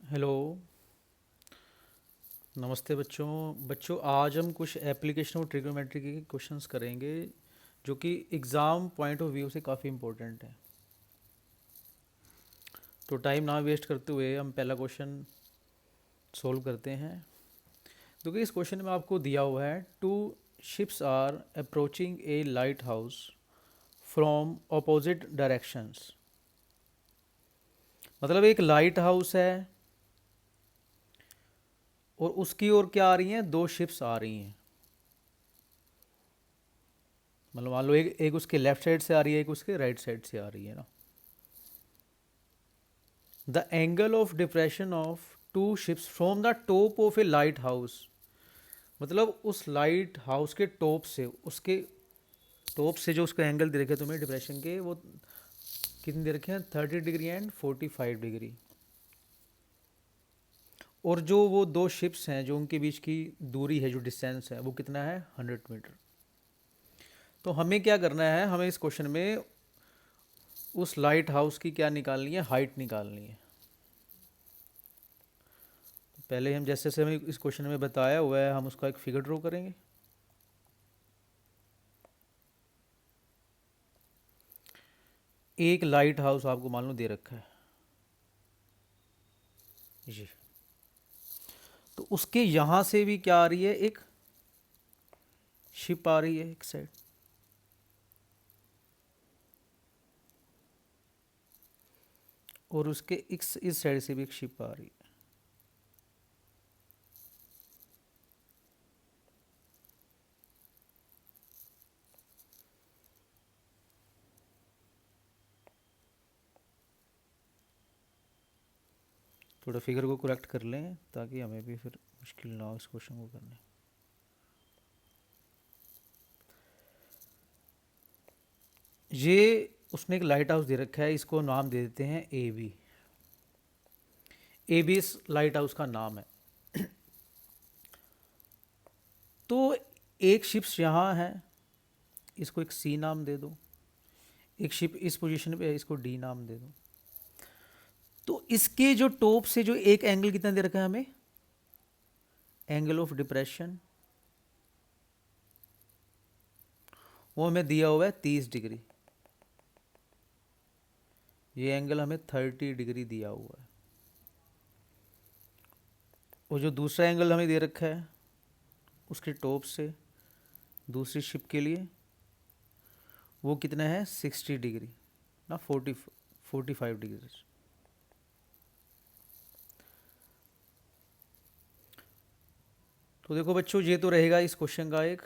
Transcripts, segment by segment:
Hello. नमस्ते बच्चों। बच्चों आज हम कुछ एप्लीकेशन और ट्रिग्नोमेट्री के क्वेश्चंस करेंगे जो कि एग्ज़ाम पॉइंट ऑफ व्यू से काफ़ी इम्पोर्टेंट है। तो टाइम ना वेस्ट करते हुए हम पहला क्वेश्चन सोल्व करते हैं। क्योंकि इस क्वेश्चन में आपको दिया हुआ है two ships are approaching a lighthouse from opposite directions. मतलब एक लाइट हाउस है और उसकी ओर क्या आ रही हैं, दो शिप्स आ रही हैं। मतलब मान लो एक एक उसके लेफ्ट साइड से आ रही है, एक उसके राइट साइड से आ रही है ना। The angle of depression of two ships from the top of a lighthouse. मतलब उस लाइट हाउस के टॉप से, उसके टॉप से जो उसका एंगल दे रखे हैं तुम्हें डिप्रेशन के, वो कितने दे रखे हैं, 30 डिग्री एंड 45 डिग्री। और जो वो दो शिप्स हैं, जो उनके बीच की दूरी है, जो डिस्टेंस है, वो कितना है, 100 मीटर। तो हमें क्या करना है, हमें इस क्वेश्चन में उस लाइट हाउस की क्या निकालनी है, हाइट निकालनी है। पहले हम जैसे जैसे हमें इस क्वेश्चन में बताया हुआ है, हम उसका एक फिगर ड्रॉ करेंगे। एक लाइट हाउस आपको मान लो दे रखा है जी। तो उसके यहाँ से भी क्या आ रही है, एक शिप आ रही है एक साइड, और उसके इस साइड से भी एक शिप आ रही है। थोड़ा फिगर को करेक्ट कर लें ताकि हमें भी फिर मुश्किल ना हो इस क्वेश्चन को करने। ये उसने एक लाइट हाउस दे रखा है, इसको नाम दे देते हैं ए बी। ए बी इस लाइट हाउस का नाम है। तो एक शिप्स यहाँ है, इसको एक सी नाम दे दो। एक शिप इस पोजीशन पे है, इसको डी नाम दे दो। तो इसके जो टॉप से जो एक एंगल कितना दे रखा है हमें, एंगल ऑफ डिप्रेशन, वो हमें दिया हुआ है 30 डिग्री। ये एंगल हमें 30 डिग्री दिया हुआ है। और जो दूसरा एंगल हमें दे रखा है उसके टॉप से दूसरी शिप के लिए, वो कितना है, 60 डिग्री ना, 45 डिग्री। तो देखो बच्चों, ये तो रहेगा इस क्वेश्चन का एक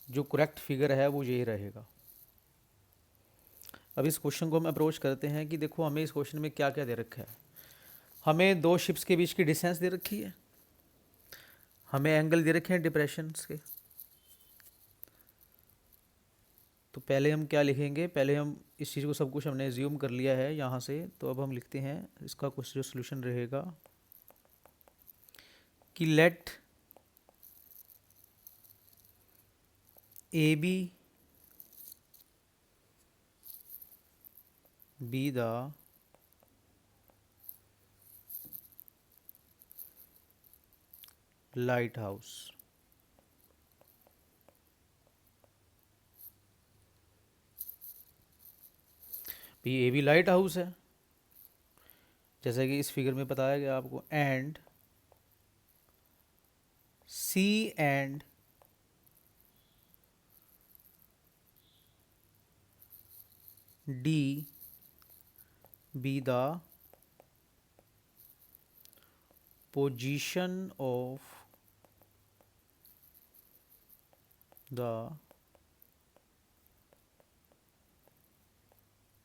जो करेक्ट फिगर है, वो यही रहेगा। अब इस क्वेश्चन को हम अप्रोच करते हैं कि देखो हमें इस क्वेश्चन में क्या क्या दे रखा है। हमें दो शिप्स के बीच की डिस्टेंस दे रखी है, हमें एंगल दे रखे हैं डिप्रेशन के। तो पहले हम क्या लिखेंगे, पहले हम इस चीज़ को सब कुछ हमने एज्यूम कर लिया है यहाँ से, तो अब हम लिखते हैं इसका कुछ जो सोल्यूशन रहेगा कि let A B be the lighthouse. भी ए बी लाइट हाउस है जैसा कि इस फिगर में बताया गया आपको, and C and D be the position of the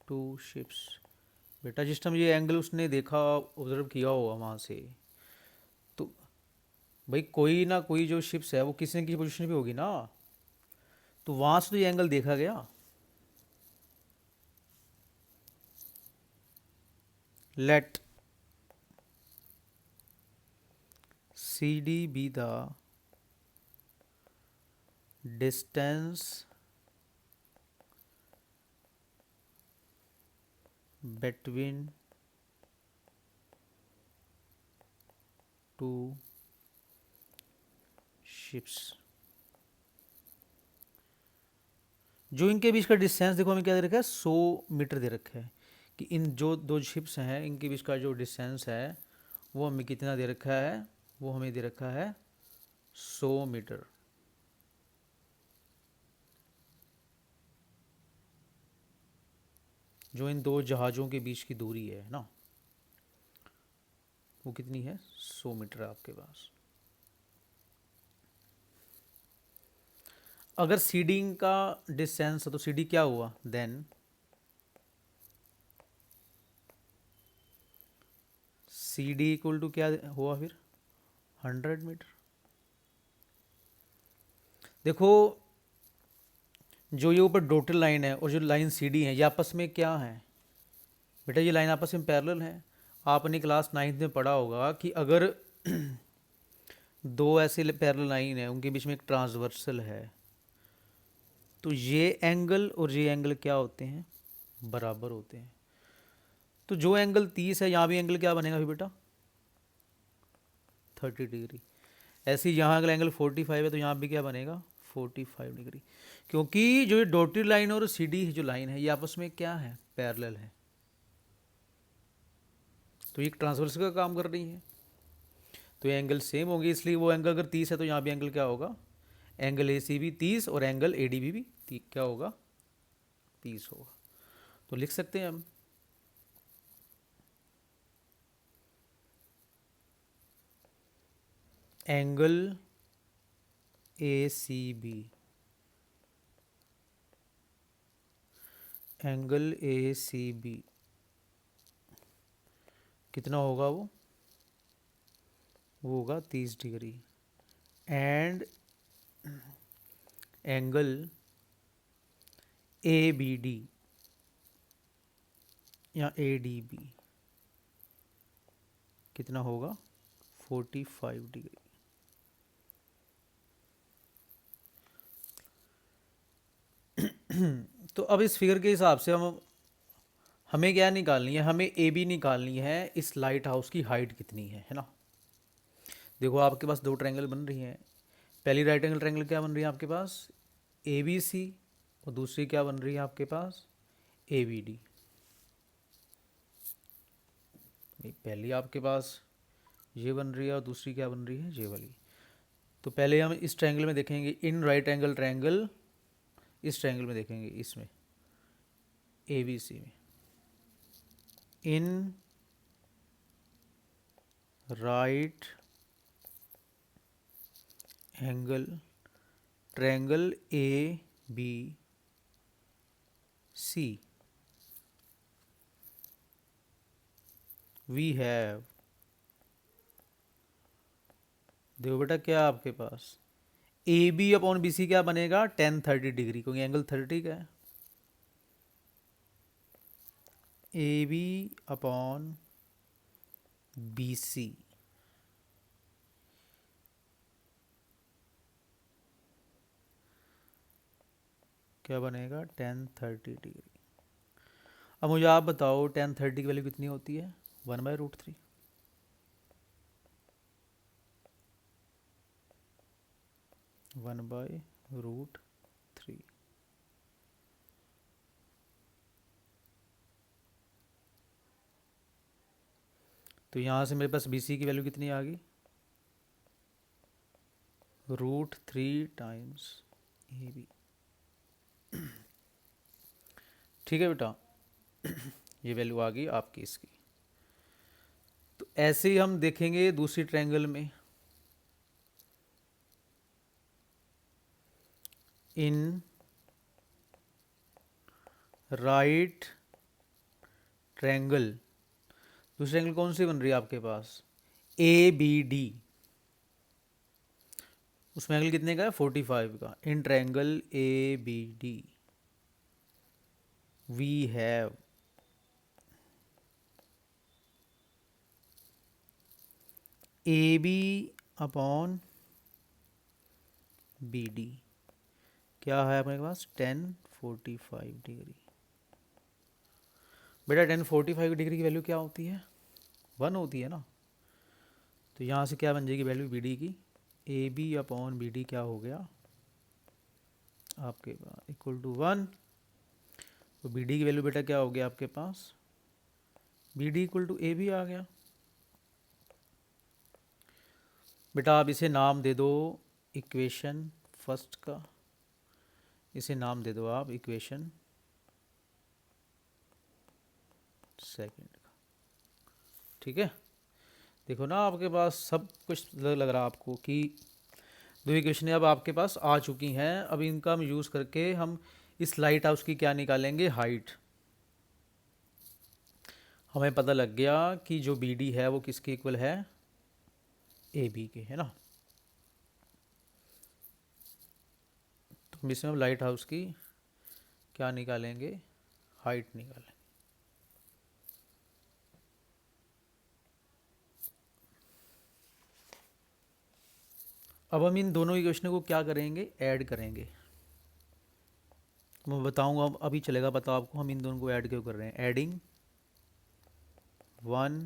two ships. बेटा जिस टाइम ये एंगल उसने देखा, ऑब्जर्व किया होगा वहाँ से, तो भाई कोई ना कोई जो शिप्स है वो किसी न किसी पोजीशन पे होगी ना। तो वहाँ से तो ये एंगल देखा गया। Let C D be the distance between two ships, जो इनके बीच का डिस्टेंस देखो हमें क्या दे रखा है, 100 मीटर दे रखा है कि इन जो दो शिप्स हैं इनके बीच का जो डिस्टेंस है वो हमें कितना दे रखा है, वो हमें दे रखा है 100 मीटर। जो इन दो जहाज़ों के बीच की दूरी है ना, वो कितनी है, 100 मीटर है आपके पास। अगर सीडिंग का डिस्टेंस है तो सीडी क्या हुआ, देन CD इक्वल टू क्या हुआ फिर, 100 मीटर। देखो जो ये ऊपर डॉटेड लाइन है और जो लाइन CD है ये आपस में क्या है बेटा, ये लाइन आपस में पैरेलल है। आपने क्लास 9th में पढ़ा होगा कि अगर दो ऐसे पैरेलल लाइन है उनके बीच में एक ट्रांसवर्सल है तो ये एंगल और ये एंगल क्या होते हैं, बराबर होते हैं। तो जो एंगल 30 है यहाँ भी एंगल क्या बनेगा फिर बेटा, 30 डिग्री। ऐसे ही यहाँ अगर एंगल 45 है तो यहाँ भी क्या बनेगा, 45 डिग्री। क्योंकि जो ये डॉटेड लाइन और CD जो लाइन है ये आपस में क्या है, पैरेलल है। तो ये ट्रांसवर्स का काम कर रही है तो ये एंगल सेम होंगे, इसलिए वो एंगल अगर 30 है तो यहाँ भी एंगल क्या होगा, एंगल AC भी 30 और एंगल ADB भी क्या होगा, 30 होगा। तो लिख सकते हैं हम एंगल ACB, एंगल ACB कितना होगा, वो होगा 30 डिग्री। एंड एंगल ABD या ADB कितना होगा, 45 डिग्री। तो अब इस फिगर के हिसाब से हमें क्या निकालनी है, हमें AB निकालनी है, इस लाइट हाउस की हाइट कितनी है ना। देखो आपके पास दो ट्रायंगल बन रही हैं, पहली राइट एंगल ट्रायंगल क्या बन रही है आपके पास, ABC, और दूसरी क्या बन रही है आपके पास, ABD। पहली आपके पास ये बन रही है और दूसरी क्या बन रही है, ये वाली। तो पहले हम इस ट्रायंगल में देखेंगे, इन राइट एंगल ट्रायंगल, इस ट्रायंगल में देखेंगे, इसमें ABC में, in right angle triangle ABC we have, देखो बेटा क्या आपके पास AB अपॉन BC क्या बनेगा, 10-30 डिग्री, क्योंकि एंगल 30 का है। AB अपॉन BC क्या बनेगा, 10-30 डिग्री। अब मुझे आप बताओ 10-30 की वैल्यू कितनी होती है, 1/√3। One by root three. तो यहाँ से मेरे पास BC की वैल्यू कितनी आ गई, √3 टाइम्स AB। ठीक है बेटा, ये वैल्यू आ गई आपकी इसकी। तो ऐसे ही हम देखेंगे दूसरी ट्रायंगल में, इन राइट ट्रायंगल, दूसरी ट्रायंगल कौन सी बन रही है आपके पास, ABD, उसमें एंगल कितने का है, 45 का। In triangle ABD we have AB upon BD क्या है अपने पास, 10-45 डिग्री। बेटा 10-45 डिग्री की वैल्यू क्या होती है, 1 होती है ना। तो यहाँ से क्या बन जाएगी वैल्यू बी डी की, A B upon B D क्या हो गया आपके पास इक्वल टू 1। तो बी डी की वैल्यू बेटा क्या हो गया आपके पास, B D equal to A B आ गया। बेटा आप इसे नाम दे दो इक्वेशन फर्स्ट का, इसे नाम दे दो आप इक्वेशन सेकंड का। ठीक है, देखो ना आपके पास सब कुछ लग रहा आपको कि दो इक्वेशन अब आपके पास आ चुकी हैं। अब इनका हम यूज़ करके हम इस लाइट हाउस की क्या निकालेंगे, हाइट। हमें पता लग गया कि जो बी डी है वो किसके इक्वल है, ए बी के, है ना। तो हम इसमें लाइट हाउस की क्या निकालेंगे, हाइट निकालेंगे। अब हम इन दोनों इक्वेशनों को क्या करेंगे, ऐड करेंगे। मैं बताऊंगा, अभी चलेगा बताओ आपको हम इन दोनों को ऐड क्यों कर रहे हैं। एडिंग 1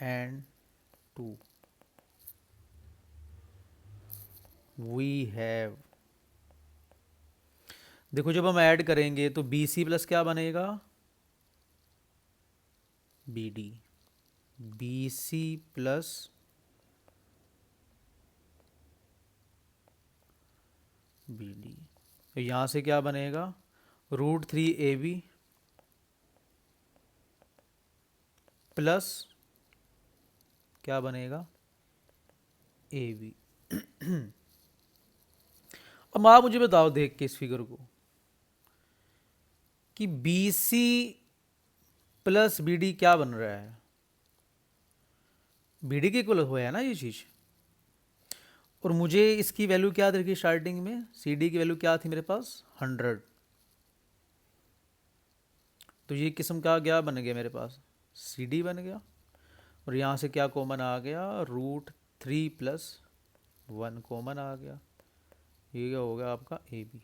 and 2 वी हैव, देखो जब हम ऐड करेंगे तो बी सी प्लस क्या बनेगा, B D, B C plus B D. तो यहाँ से क्या बनेगा, √3 ए बी प्लस क्या बनेगा, ए बी। अब आप मुझे बताओ देख के इस फिगर को कि B C plus B D क्या बन रहा है, बी डी के इक्वल हुआ है ना ये चीज़। और मुझे इसकी वैल्यू क्या थी स्टार्टिंग में, सी डी की वैल्यू क्या थी मेरे पास 100। तो ये किस्म का क्या बन गया मेरे पास, सी डी बन गया। और यहाँ से क्या कॉमन आ गया, √3 + 1 कॉमन आ गया। ये क्या हो गया आपका ए बी।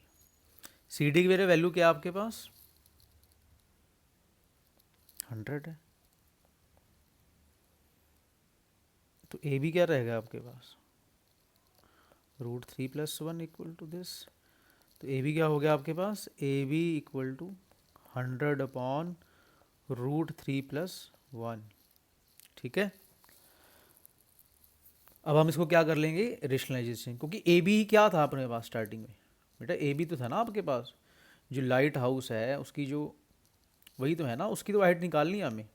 सी डी की मेरे वैल्यू क्या आपके पास 100 है, तो ए बी क्या रहेगा आपके पास, √3 + 1 इक्वल टू दिस। तो ए बी क्या हो गया आपके पास, A B equal to 100 upon √3 + 1। ठीक है, अब हम इसको क्या कर लेंगे, रेशनलाइजेशन, क्योंकि ए बी क्या था अपने पास स्टार्टिंग में, बेटा ए बी तो था ना आपके पास। जो लाइट हाउस है उसकी जो वही तो है ना, उसकी तो हाइट निकालनी है हमें।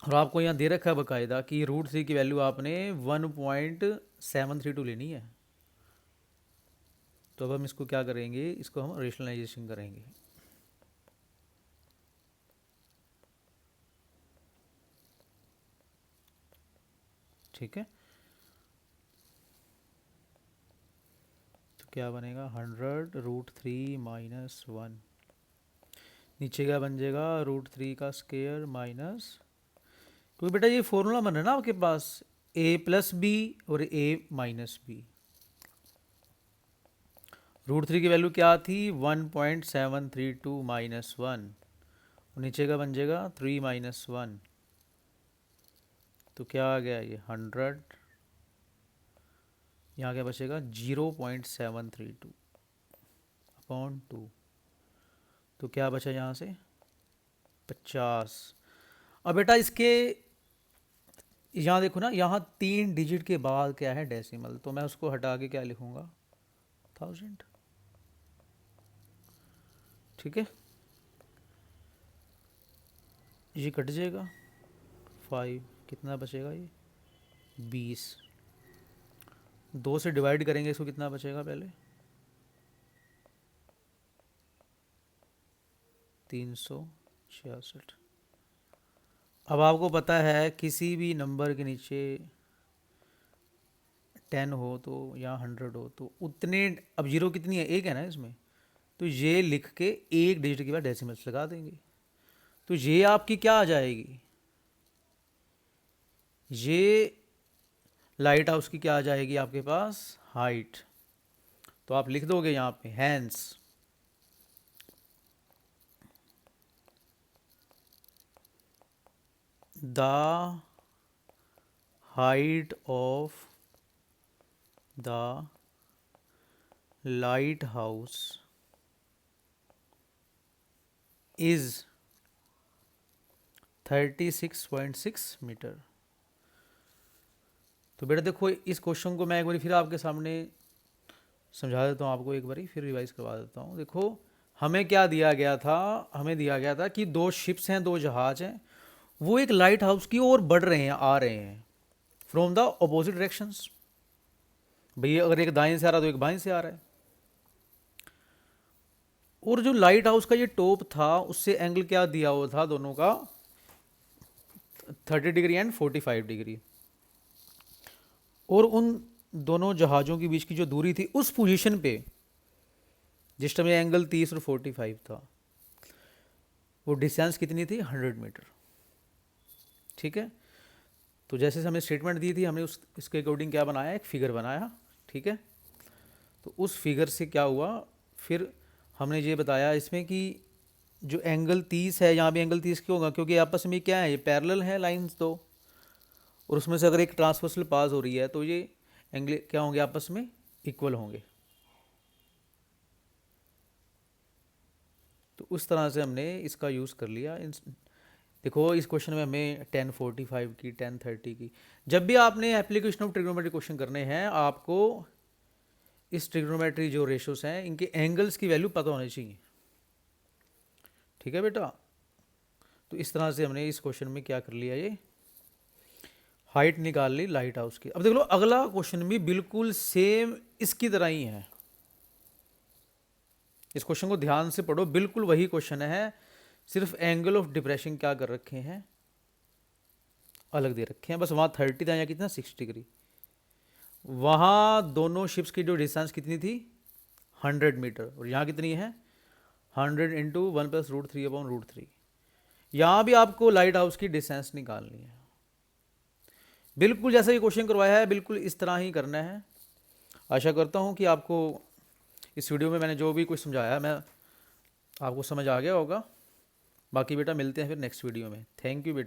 और आपको यहाँ दे रखा है बकायदा कि √3 की वैल्यू आपने 1.732 लेनी है। तो अब हम इसको क्या करेंगे, इसको हम रेशनलाइजेशन करेंगे। ठीक है, तो क्या बनेगा 100 √3 - 1, नीचे क्या बन जाएगा √3 का स्क्वायर माइनस, क्योंकि बेटा ये फॉर्मूला बन रहा है ना आपके पास, a + b और a - b। √3 की वैल्यू क्या थी 1.732 - 1, और नीचे का बन जाएगा 3 - 1। तो क्या आ गया ये 100, यहाँ क्या बचेगा 0.732 अपॉन 2। तो क्या बचा यहाँ से 50। अब बेटा इसके यहाँ देखो ना, यहाँ 3 डिजिट के बाद क्या है डेसिमल, तो मैं उसको हटा के क्या लिखूँगा 1000। ठीक है, ये कट जाएगा 5, कितना बचेगा ये 20। 2 से डिवाइड करेंगे इसको, कितना बचेगा पहले 366। अब आपको पता है किसी भी नंबर के नीचे 10 हो तो या 100 हो तो उतने, अब जीरो कितनी है, एक है ना इसमें, तो ये लिख के एक डिजिट के बाद डेसिमल्स लगा देंगे। तो ये आपकी क्या आ जाएगी, ये लाइट हाउस की क्या आ जाएगी आपके पास हाइट। तो आप लिख दोगे यहाँ पे hence the height of the lighthouse is 36.6 metre. तो बेटा देखो, इस क्वेश्चन को मैं एक बार फिर आपके सामने समझा देता हूँ, आपको एक बार फिर रिवाइज करवा देता हूँ। देखो, हमें क्या दिया गया था, हमें दिया गया था कि दो शिप्स हैं, दो जहाज हैं, वो एक लाइट हाउस की ओर बढ़ रहे हैं, आ रहे हैं फ्रॉम द अपोजिट डायरेक्शंस। भैया अगर एक दाएं से आ रहा है तो एक बाएं से आ रहा है। और जो लाइट हाउस का ये टॉप था, उससे एंगल क्या दिया हुआ था दोनों का, 30 डिग्री एंड 45 डिग्री। और उन दोनों जहाज़ों के बीच की जो दूरी थी उस पोजीशन पे, जिस टाइम ये एंगल 30 और 45 था, वो डिस्टेंस कितनी थी, 100 मीटर। ठीक है। तो जैसे हमें स्टेटमेंट दी थी, हमने इसके अकॉर्डिंग क्या बनाया, एक फिगर बनाया। ठीक है। तो उस फिगर से क्या हुआ, फिर हमने ये बताया इसमें कि जो एंगल 30 है, यहाँ भी एंगल 30 क्यों होगा, क्योंकि आपस में क्या है, ये पैरेलल है लाइंस दो, और उसमें से अगर एक ट्रांसवर्सल पास हो रही है तो ये एंगल क्या होंगे, आपस में इक्वल होंगे। तो उस तरह से हमने इसका यूज़ कर लिया। देखो, इस क्वेश्चन में हमें 1045 की, 1030 की, जब भी आपने एप्लीकेशन ऑफ ट्रिग्नोमेट्री क्वेश्चन करने हैं, आपको इस ट्रिग्नोमेट्री जो रेशोस हैं, इनके एंगल्स की वैल्यू पता होनी चाहिए। ठीक है बेटा। तो इस तरह से हमने इस क्वेश्चन में क्या कर लिया, ये हाइट निकाल ली लाइट हाउस की। अब देख लो, अगला क्वेश्चन भी बिल्कुल सेम इसकी तरह ही है। इस क्वेश्चन को ध्यान से पढ़ो, बिल्कुल वही क्वेश्चन है, सिर्फ एंगल ऑफ डिप्रेशन क्या कर रखे हैं, अलग दे रखे हैं। बस वहाँ 30 था, यहाँ कितना 6 डिग्री। वहाँ दोनों शिप्स की जो डिस्टेंस कितनी थी, 100 मीटर, और यहाँ कितनी है, 100 इंटू 1+√3/√3। यहाँ भी आपको लाइट हाउस की डिस्टेंस निकालनी है। बिल्कुल जैसा ये क्वेश्चन करवाया है, बिल्कुल इस तरह ही करना है। आशा करता हूँ कि आपको इस वीडियो में मैंने जो भी कुछ समझाया, मैं आपको समझ आ गया होगा। बाकी बेटा मिलते हैं फिर नेक्स्ट वीडियो में। थैंक यू बेटा।